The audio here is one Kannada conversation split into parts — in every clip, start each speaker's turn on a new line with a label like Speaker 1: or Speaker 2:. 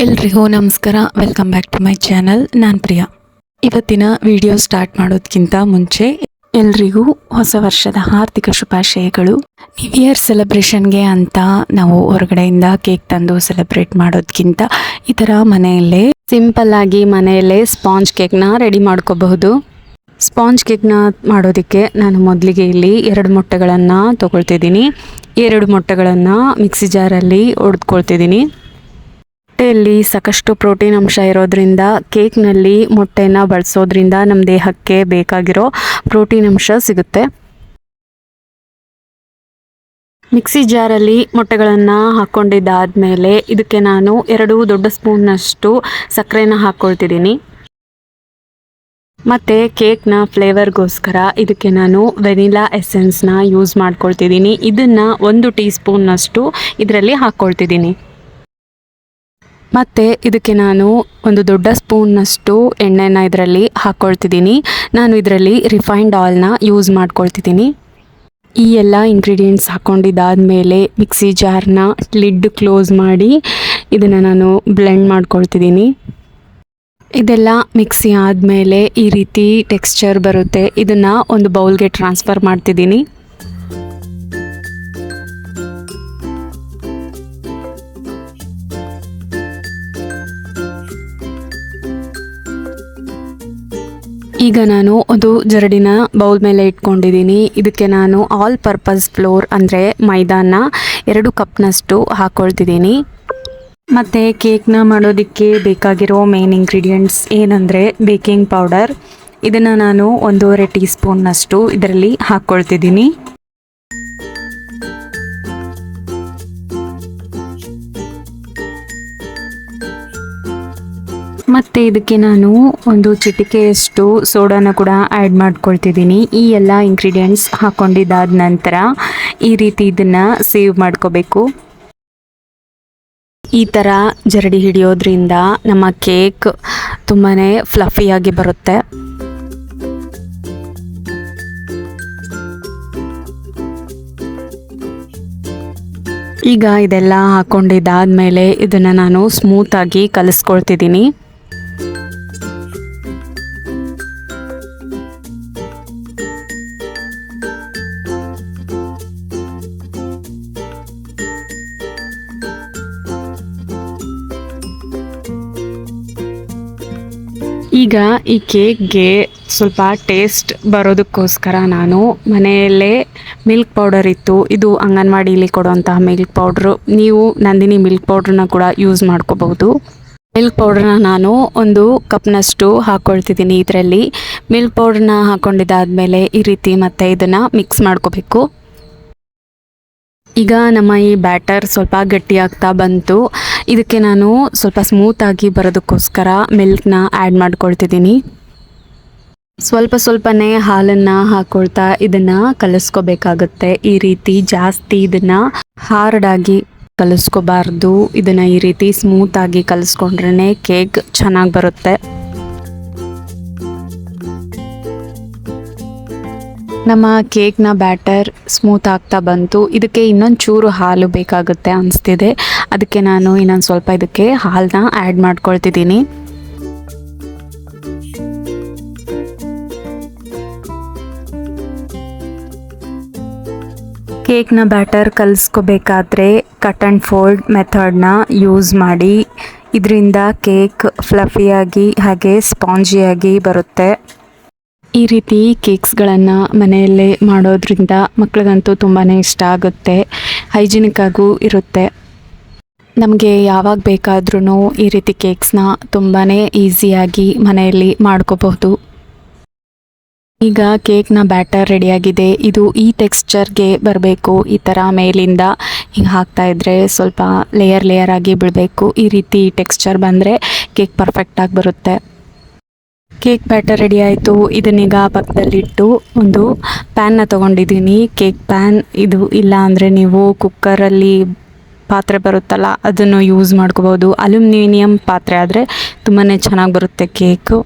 Speaker 1: ಎಲ್ರಿಗೂ ನಮಸ್ಕಾರ. Welcome back to my channel. ನಾನು ಪ್ರಿಯಾ. ಇವತ್ತಿನ ವಿಡಿಯೋ ಸ್ಟಾರ್ಟ್ ಮಾಡೋದಕ್ಕಿಂತ ಮುಂಚೆ ಎಲ್ರಿಗೂ ಹೊಸ ವರ್ಷದ ಹಾರ್ದಿಕ ಶುಭಾಶಯಗಳು. ನ್ಯೂ ಇಯರ್ ಸೆಲೆಬ್ರೇಷನ್ಗೆ ಅಂತ ನಾವು ಹೊರಗಡೆಯಿಂದ ಕೇಕ್ ತಂದು ಸೆಲೆಬ್ರೇಟ್ ಮಾಡೋದಕ್ಕಿಂತ ಈ ಥರ ಮನೆಯಲ್ಲೇ ಸಿಂಪಲ್ ಆಗಿ ಮನೆಯಲ್ಲೇ ಸ್ಪಾಂಜ್ ಕೇಕ್ನ ರೆಡಿ ಮಾಡ್ಕೋಬಹುದು. ಸ್ಪಾಂಜ್ ಕೇಕ್ನ ಮಾಡೋದಕ್ಕೆ ನಾನು ಮೊದಲಿಗೆ ಇಲ್ಲಿ 2 ಮೊಟ್ಟೆಗಳನ್ನು ತೊಗೊಳ್ತಿದ್ದೀನಿ. 2 ಮೊಟ್ಟೆಗಳನ್ನು ಮಿಕ್ಸಿ ಜಾರಲ್ಲಿ ಹೊಡೆದ್ಕೊಳ್ತಿದ್ದೀನಿ. ಮೊಟ್ಟೆಯಲ್ಲಿ ಸಾಕಷ್ಟು ಪ್ರೋಟೀನ್ ಅಂಶ ಇರೋದ್ರಿಂದ ಕೇಕ್ನಲ್ಲಿ ಮೊಟ್ಟೆನ ಬಳಸೋದ್ರಿಂದ ನಮ್ಮ ದೇಹಕ್ಕೆ ಬೇಕಾಗಿರೋ ಪ್ರೋಟೀನ್ ಅಂಶ ಸಿಗುತ್ತೆ. ಮಿಕ್ಸಿ ಜಾರಲ್ಲಿ ಮೊಟ್ಟೆಗಳನ್ನು ಹಾಕ್ಕೊಂಡಿದ್ದಾದಮೇಲೆ ಇದಕ್ಕೆ ನಾನು 2 ದೊಡ್ಡ ಸ್ಪೂನ್ನಷ್ಟು ಸಕ್ಕರೆನ ಹಾಕ್ಕೊಳ್ತಿದ್ದೀನಿ. ಮತ್ತು ಕೇಕ್ನ ಫ್ಲೇವರ್ಗೋಸ್ಕರ ಇದಕ್ಕೆ ನಾನು ವೆನಿಲಾ ಎಸೆನ್ಸ್ನ ಯೂಸ್ ಮಾಡ್ಕೊಳ್ತಿದ್ದೀನಿ. ಇದನ್ನು 1 ಟೀ ಸ್ಪೂನ್ನಷ್ಟು ಇದರಲ್ಲಿ ಹಾಕ್ಕೊಳ್ತಿದ್ದೀನಿ. ಮತ್ತು ಇದಕ್ಕೆ ನಾನು 1 ದೊಡ್ಡ ಸ್ಪೂನ್ನಷ್ಟು ಎಣ್ಣೆನ ಇದರಲ್ಲಿ ಹಾಕ್ಕೊಳ್ತಿದ್ದೀನಿ. ನಾನು ಇದರಲ್ಲಿ ರಿಫೈನ್ಡ್ ಆಯಿಲ್ನ ಯೂಸ್ ಮಾಡ್ಕೊಳ್ತಿದ್ದೀನಿ. ಈ ಎಲ್ಲ ಇಂಗ್ರೀಡಿಯೆಂಟ್ಸ್ ಹಾಕ್ಕೊಂಡಿದ್ದಾದಮೇಲೆ ಮಿಕ್ಸಿ ಜಾರ್ನ ಲಿಡ್ ಕ್ಲೋಸ್ ಮಾಡಿ ಇದನ್ನು ನಾನು ಬ್ಲೆಂಡ್ ಮಾಡ್ಕೊಳ್ತಿದ್ದೀನಿ. ಇದೆಲ್ಲ ಮಿಕ್ಸಿ ಆದಮೇಲೆ ಈ ರೀತಿ ಟೆಕ್ಸ್ಚರ್ ಬರುತ್ತೆ. ಇದನ್ನು ಒಂದು ಬೌಲ್ಗೆ ಟ್ರಾನ್ಸ್ಫರ್ ಮಾಡ್ತಿದ್ದೀನಿ. ಈಗ ನಾನು ಒಂದು ಜರಡಿನ ಬೌಲ್ ಮೇಲೆ ಇಟ್ಕೊಂಡಿದ್ದೀನಿ. ಇದಕ್ಕೆ ನಾನು ಆಲ್ ಪರ್ಪಸ್ ಫ್ಲೋರ್ ಅಂದರೆ ಮೈದಾನ 2 ಕಪ್ನಷ್ಟು ಹಾಕ್ಕೊಳ್ತಿದ್ದೀನಿ. ಮತ್ತು ಕೇಕ್ನ ಮಾಡೋದಕ್ಕೆ ಬೇಕಾಗಿರೋ ಮೇನ್ ಇಂಗ್ರೀಡಿಯೆಂಟ್ಸ್ ಏನಂದರೆ ಬೇಕಿಂಗ್ ಪೌಡರ್. ಇದನ್ನು ನಾನು 1.5 ಟೀ ಸ್ಪೂನ್ನಷ್ಟು ಇದರಲ್ಲಿ ಹಾಕ್ಕೊಳ್ತಿದ್ದೀನಿ. ಮತ್ತು ಇದಕ್ಕೆ ನಾನು 1 ಚಿಟಿಕೆಯಷ್ಟು ಸೋಡಾನ ಕೂಡ ಆ್ಯಡ್ ಮಾಡ್ಕೊಳ್ತಿದ್ದೀನಿ. ಈ ಎಲ್ಲ ಇಂಗ್ರೀಡಿಯೆಂಟ್ಸ್ ಹಾಕ್ಕೊಂಡಿದ್ದಾದ ನಂತರ ಈ ರೀತಿ ಇದನ್ನು ಸೇವ್ ಮಾಡ್ಕೋಬೇಕು. ಈ ಥರ ಜರಡಿ ಹಿಡಿಯೋದ್ರಿಂದ ನಮ್ಮ ಕೇಕ್ ತುಂಬಾ ಫ್ಲಫಿಯಾಗಿ ಬರುತ್ತೆ. ಈಗ ಇದೆಲ್ಲ ಹಾಕ್ಕೊಂಡಿದ್ದಾದಮೇಲೆ ಇದನ್ನು ನಾನು ಸ್ಮೂತಾಗಿ ಕಲಿಸ್ಕೊಳ್ತಿದ್ದೀನಿ. ಈಗ ಈ ಕೇಕ್ಗೆ ಸ್ವಲ್ಪ ಟೇಸ್ಟ್ ಬರೋದಕ್ಕೋಸ್ಕರ ನಾನು ಮನೆಯಲ್ಲೇ ಮಿಲ್ಕ್ ಪೌಡರ್ ಇತ್ತು. ಇದು ಅಂಗನವಾಡಿಲಿ ಕೊಡುವಂತಹ ಮಿಲ್ಕ್ ಪೌಡ್ರು. ನೀವು ನಂದಿನಿ ಮಿಲ್ಕ್ ಪೌಡ್ರನ್ನ ಕೂಡ ಯೂಸ್ ಮಾಡ್ಕೋಬಹುದು. ಮಿಲ್ಕ್ ಪೌಡ್ರನ್ನ ನಾನು 1 ಕಪ್ನಷ್ಟು ಹಾಕ್ಕೊಳ್ತಿದ್ದೀನಿ. ಇದರಲ್ಲಿ ಮಿಲ್ಕ್ ಪೌಡ್ರನ್ನ ಹಾಕ್ಕೊಂಡಿದ್ದಾದಮೇಲೆ ಈ ರೀತಿ ಮತ್ತೆ ಇದನ್ನು ಮಿಕ್ಸ್ ಮಾಡ್ಕೋಬೇಕು. ಈಗ ನಮ್ಮ ಈ ಬ್ಯಾಟರ್ ಸ್ವಲ್ಪ ಗಟ್ಟಿಯಾಗ್ತಾ ಬಂತು. ಇದಕ್ಕೆ ನಾನು ಸ್ವಲ್ಪ ಸ್ಮೂತಾಗಿ ಬರೋದಕ್ಕೋಸ್ಕರ ಮಿಲ್ಕ್ನ ಆ್ಯಡ್ ಮಾಡ್ಕೊಳ್ತಿದ್ದೀನಿ. ಸ್ವಲ್ಪನೇ ಹಾಲನ್ನು ಹಾಕ್ಕೊಳ್ತಾ ಇದನ್ನು ಕಲಿಸ್ಕೋಬೇಕಾಗುತ್ತೆ. ಈ ರೀತಿ ಜಾಸ್ತಿ ಇದನ್ನು ಹಾರ್ಡಾಗಿ ಕಲಿಸ್ಕೋಬಾರ್ದು. ಇದನ್ನು ಈ ರೀತಿ ಸ್ಮೂತಾಗಿ ಕಲಿಸ್ಕೊಂಡ್ರೇ ಕೇಕ್ ಚೆನ್ನಾಗಿ ಬರುತ್ತೆ. ನಮ್ಮ ಕೇಕ್ನ ಬ್ಯಾಟರ್ ಸ್ಮೂತ್ ಆಗ್ತಾ ಬಂತು. ಇದಕ್ಕೆ ಇನ್ನೊಂದು ಚೂರು ಹಾಲು ಬೇಕಾಗುತ್ತೆ ಅನಿಸ್ತಿದೆ. ಅದಕ್ಕೆ ನಾನು ಇನ್ನೊಂದು ಸ್ವಲ್ಪ ಇದಕ್ಕೆ ಹಾಲನ್ನ ಆ್ಯಡ್ ಮಾಡ್ಕೊಳ್ತಿದ್ದೀನಿ. ಕೇಕ್ನ ಬ್ಯಾಟರ್ ಕಲಿಸ್ಕೋಬೇಕಾದ್ರೆ ಕಟ್ ಆ್ಯಂಡ್ ಫೋಲ್ಡ್ ಮೆಥಡ್ನ ಯೂಸ್ ಮಾಡಿ. ಇದರಿಂದ ಕೇಕ್ ಫ್ಲಫಿಯಾಗಿ ಹಾಗೆ ಸ್ಪಾಂಜಿಯಾಗಿ ಬರುತ್ತೆ. ಈ ರೀತಿ ಕೇಕ್ಸ್ಗಳನ್ನು ಮನೆಯಲ್ಲೇ ಮಾಡೋದ್ರಿಂದ ಮಕ್ಳಿಗಂತೂ ತುಂಬಾ ಇಷ್ಟ ಆಗುತ್ತೆ. ಹೈಜಿನಿಕ್ ಆಗೂ ಇರುತ್ತೆ. ನಮಗೆ ಯಾವಾಗ ಬೇಕಾದ್ರೂ ಈ ರೀತಿ ಕೇಕ್ಸ್ನ ತುಂಬಾ ಈಸಿಯಾಗಿ ಮನೆಯಲ್ಲಿ ಮಾಡ್ಕೋಬಹುದು. ಈಗ ಕೇಕ್ನ ಬ್ಯಾಟರ್ ರೆಡಿಯಾಗಿದೆ. ಇದು ಈ ಟೆಕ್ಸ್ಚರ್ಗೆ ಬರಬೇಕು. ಈ ಥರ ಮೇಲಿಂದ ಹಿಂಗೆ ಹಾಕ್ತಾಯಿದ್ರೆ ಸ್ವಲ್ಪ ಲೇಯರ್ ಆಗಿ ಬೀಳಬೇಕು. ಈ ರೀತಿ ಟೆಕ್ಸ್ಚರ್ ಬಂದರೆ ಕೇಕ್ ಪರ್ಫೆಕ್ಟಾಗಿ ಬರುತ್ತೆ. ಕೇಕ್ ಬ್ಯಾಟರ್ ರೆಡಿ ಆಯಿತು. ಇದನ್ನೀಗ ಪಕ್ಕದಲ್ಲಿಟ್ಟು ಒಂದು ಪ್ಯಾನ್ನ ತೊಗೊಂಡಿದ್ದೀನಿ. Cake PAN. ಇದು ಇಲ್ಲ ಅಂದರೆ ನೀವು ಕುಕ್ಕರಲ್ಲಿ ಪಾತ್ರೆ ಬರುತ್ತಲ್ಲ ಅದನ್ನು ಯೂಸ್ ಮಾಡ್ಕೋಬೋದು. ಅಲ್ಯೂಮಿನಿಯಂ ಪಾತ್ರೆ ಆದರೆ ತುಂಬಾ ಚೆನ್ನಾಗಿ ಬರುತ್ತೆ ಕೇಕು.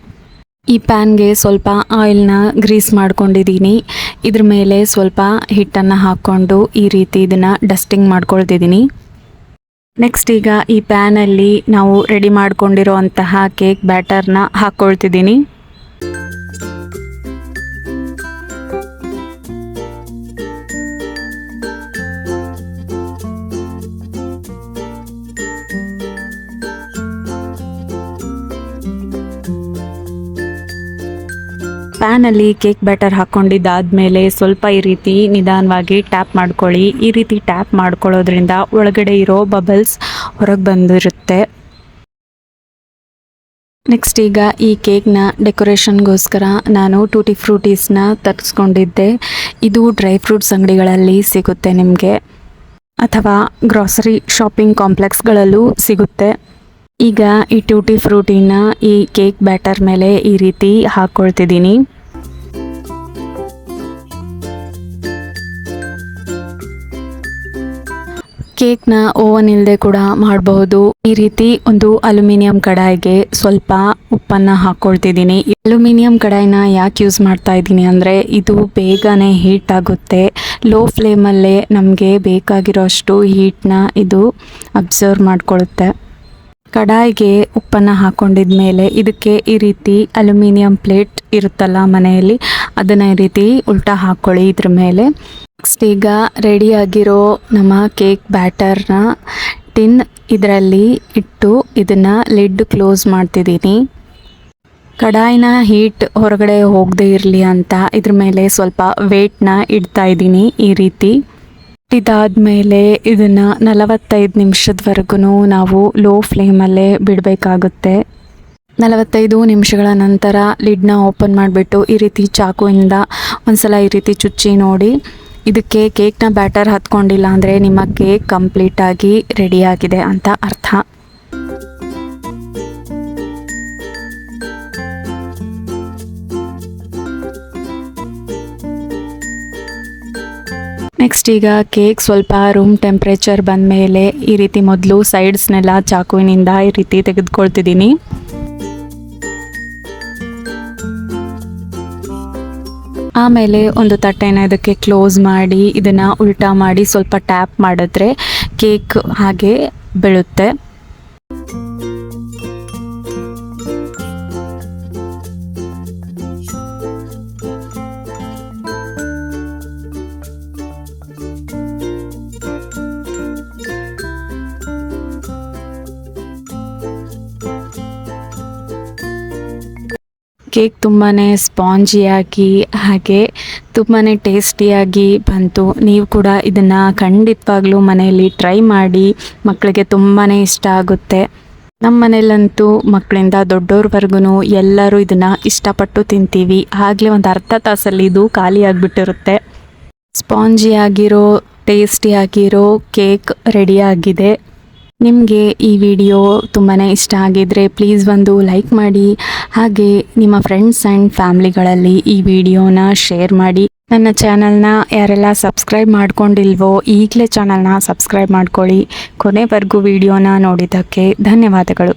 Speaker 1: ಈ ಪ್ಯಾನ್ಗೆ ಸ್ವಲ್ಪ ಆಯಿಲ್ನ ಗ್ರೀಸ್ ಮಾಡ್ಕೊಂಡಿದ್ದೀನಿ. ಇದ್ರ ಮೇಲೆ ಸ್ವಲ್ಪ ಹಿಟ್ಟನ್ನು ಹಾಕ್ಕೊಂಡು ಈ ರೀತಿ ಇದನ್ನು ಡಸ್ಟಿಂಗ್ ಮಾಡ್ಕೊಳ್ತಿದ್ದೀನಿ. ನೆಕ್ಸ್ಟ್ ಈಗ ಈ ಪ್ಯಾನಲ್ಲಿ ನಾವು ರೆಡಿ ಮಾಡ್ಕೊಂಡಿರೋಂತಹ ಕೇಕ್ ಬ್ಯಾಟರ್ನ ಹಾಕ್ಕೊಳ್ತಿದ್ದೀನಿ. ಪ್ಯಾನಲ್ಲಿ ಕೇಕ್ ಬ್ಯಾಟರ್ ಹಾಕ್ಕೊಂಡಿದ್ದಾದಮೇಲೆ ಸ್ವಲ್ಪ ಈ ರೀತಿ ನಿಧಾನವಾಗಿ ಟ್ಯಾಪ್ ಮಾಡ್ಕೊಳ್ಳಿ. ಈ ರೀತಿ ಟ್ಯಾಪ್ ಮಾಡ್ಕೊಳ್ಳೋದ್ರಿಂದ ಒಳಗಡೆ ಇರೋ ಬಬಲ್ಸ್ ಹೊರಗೆ ಬಂದಿರುತ್ತೆ. ನೆಕ್ಸ್ಟ್ ಈಗ ಈ ಕೇಕ್ನ ಡೆಕೋರೇಷನ್ಗೋಸ್ಕರ ನಾನು ಟೂಟಿ ಫ್ರೂಟೀಸ್ನ ತರಿಸ್ಕೊಂಡಿದ್ದೆ. ಇದು ಡ್ರೈ ಫ್ರೂಟ್ಸ್ ಅಂಗಡಿಗಳಲ್ಲಿ ಸಿಗುತ್ತೆ ನಿಮಗೆ, ಅಥವಾ ಗ್ರಾಸರಿ ಶಾಪಿಂಗ್ ಕಾಂಪ್ಲೆಕ್ಸ್ಗಳಲ್ಲೂ ಸಿಗುತ್ತೆ. ಈಗ ಈ ಟೂಟಿ ಫ್ರೂಟಿನ ಈ ಕೇಕ್ ಬ್ಯಾಟರ್ ಮೇಲೆ ಈ ರೀತಿ ಹಾಕ್ಕೊಳ್ತಿದ್ದೀನಿ. ಕೇಕ್ನ ಓವನ್ ಇಲ್ಲದೆ ಕೂಡ ಮಾಡಬಹುದು. ಈ ರೀತಿ ಒಂದು ಅಲ್ಯೂಮಿನಿಯಂ ಕಡಾಯಿಗೆ ಸ್ವಲ್ಪ ಉಪ್ಪನ್ನು ಹಾಕ್ಕೊಳ್ತಿದ್ದೀನಿ. ಅಲ್ಯೂಮಿನಿಯಂ ಕಡಾಯಿನ ಯಾಕೆ ಯೂಸ್ ಮಾಡ್ತಾ ಇದ್ದೀನಿ ಅಂದರೆ ಇದು ಬೇಗನೆ ಹೀಟ್ ಆಗುತ್ತೆ. ಲೋ ಫ್ಲೇಮಲ್ಲೇ ನಮಗೆ ಬೇಕಾಗಿರೋ ಅಷ್ಟು ಹೀಟ್ನ ಇದು ಅಬ್ಸರ್ವ್ ಮಾಡ್ಕೊಳ್ಳುತ್ತೆ. ಕಡಾಯಿಗೆ ಉಪ್ಪನ್ನು ಹಾಕ್ಕೊಂಡಿದ್ಮೇಲೆ ಇದಕ್ಕೆ ಈ ರೀತಿ ಅಲ್ಯೂಮಿನಿಯಂ ಪ್ಲೇಟ್ ಇರುತ್ತಲ್ಲ ಮನೆಯಲ್ಲಿ, ಅದನ್ನು ಈ ರೀತಿ ಉಲ್ಟಾ ಹಾಕ್ಕೊಳ್ಳಿ ಇದ್ರ ಮೇಲೆ. ನೆಕ್ಸ್ಟ್ ಈಗ ರೆಡಿಯಾಗಿರೋ ನಮ್ಮ ಕೇಕ್ ಬ್ಯಾಟರ್ನ ಟಿನ್ ಇದರಲ್ಲಿ ಇಟ್ಟು ಇದನ್ನು ಲಿಡ್ ಕ್ಲೋಸ್ ಮಾಡ್ತಿದ್ದೀನಿ. ಕಡಾಯಿನ ಹೀಟ್ ಹೊರಗಡೆ ಹೋಗದೇ ಇರಲಿ ಅಂತ ಇದ್ರ ಮೇಲೆ ಸ್ವಲ್ಪ ವೇಟ್ನ ಇಡ್ತಾ ಇದ್ದೀನಿ ಈ ರೀತಿ. ಇದಾದಮೇಲೆ ಇದನ್ನು 45 ನಿಮಿಷದವರೆಗೂ ನಾವು ಲೋ ಫ್ಲೇಮಲ್ಲೇ ಬಿಡಬೇಕಾಗುತ್ತೆ. 45 ನಿಮಿಷಗಳ ನಂತರ ಲಿಡ್ನ ಓಪನ್ ಮಾಡಿಬಿಟ್ಟು ಈ ರೀತಿ ಚಾಕುವಿಂದ ಒಂದ್ಸಲ ಈ ರೀತಿ ಚುಚ್ಚಿ ನೋಡಿ. ಇದಕ್ಕೆ ಕೇಕ್ನ ಬ್ಯಾಟರ್ ಹತ್ಕೊಂಡಿಲ್ಲ ಅಂದರೆ ನಿಮ್ಮ ಕೇಕ್ ಕಂಪ್ಲೀಟಾಗಿ ರೆಡಿಯಾಗಿದೆ ಅಂತ ಅರ್ಥ. ನೆಕ್ಸ್ಟ್ ಈಗ ಕೇಕ್ ಸ್ವಲ್ಪ ರೂಮ್ ಟೆಂಪ್ರೇಚರ್ ಬಂದಮೇಲೆ ಈ ರೀತಿ ಮೊದಲು ಸೈಡ್ಸ್ನೆಲ್ಲ ಚಾಕುವಿನಿಂದ ಈ ರೀತಿ ತೆಗೆದುಕೊಳ್ತಿದ್ದೀನಿ. ಆಮೇಲೆ ಒಂದು ತಟ್ಟೆನ ಇದಕ್ಕೆ ಕ್ಲೋಸ್ ಮಾಡಿ ಇದನ್ನು ಉಲ್ಟಾ ಮಾಡಿ ಸ್ವಲ್ಪ ಟ್ಯಾಪ್ ಮಾಡಿದ್ರೆ ಕೇಕ್ ಹಾಗೆ ಬೀಳುತ್ತೆ. ಕೇಕ್ ತುಂಬಾ ಸ್ಪಾಂಜಿಯಾಗಿ ಹಾಗೆ ತುಂಬಾ ಟೇಸ್ಟಿಯಾಗಿ ಬಂತು. ನೀವು ಕೂಡ ಇದನ್ನು ಖಂಡಿತವಾಗ್ಲೂ ಮನೆಯಲ್ಲಿ ಟ್ರೈ ಮಾಡಿ, ಮಕ್ಕಳಿಗೆ ತುಂಬಾ ಇಷ್ಟ ಆಗುತ್ತೆ. ನಮ್ಮ ಮನೇಲಂತೂ ಮಕ್ಕಳಿಂದ ದೊಡ್ಡೋರ್ವರೆಗೂ ಎಲ್ಲರೂ ಇದನ್ನು ಇಷ್ಟಪಟ್ಟು ತಿಂತೀವಿ. ಆಗಲೇ ಒಂದು ಅರ್ಧ ತಾಸಲ್ಲಿ ಇದು ಖಾಲಿ ಆಗಿಬಿಟ್ಟಿರುತ್ತೆ. ಸ್ಪಾಂಜಿಯಾಗಿರೋ ಟೇಸ್ಟಿಯಾಗಿರೋ ಕೇಕ್ ರೆಡಿಯಾಗಿದೆ. ನಿಮಗೆ ಈ ವಿಡಿಯೋ ತುಂಬಾ ಇಷ್ಟ ಆಗಿದ್ದರೆ ಪ್ಲೀಸ್ ಒಂದು ಲೈಕ್ ಮಾಡಿ, ಹಾಗೆ ನಿಮ್ಮ ಫ್ರೆಂಡ್ಸ್ ಆ್ಯಂಡ್ ಫ್ಯಾಮ್ಲಿಗಳಲ್ಲಿ ಈ ವಿಡಿಯೋನ ಶೇರ್ ಮಾಡಿ. ನನ್ನ ಚಾನಲ್ನ ಯಾರೆಲ್ಲ ಸಬ್ಸ್ಕ್ರೈಬ್ ಮಾಡ್ಕೊಂಡಿಲ್ವೋ ಈಗಲೇ ಚಾನಲ್ನ ಸಬ್ಸ್ಕ್ರೈಬ್ ಮಾಡ್ಕೊಳ್ಳಿ. ಕೊನೆವರೆಗೂ ವಿಡಿಯೋನ ನೋಡಿದ್ದಕ್ಕೆ ಧನ್ಯವಾದಗಳು.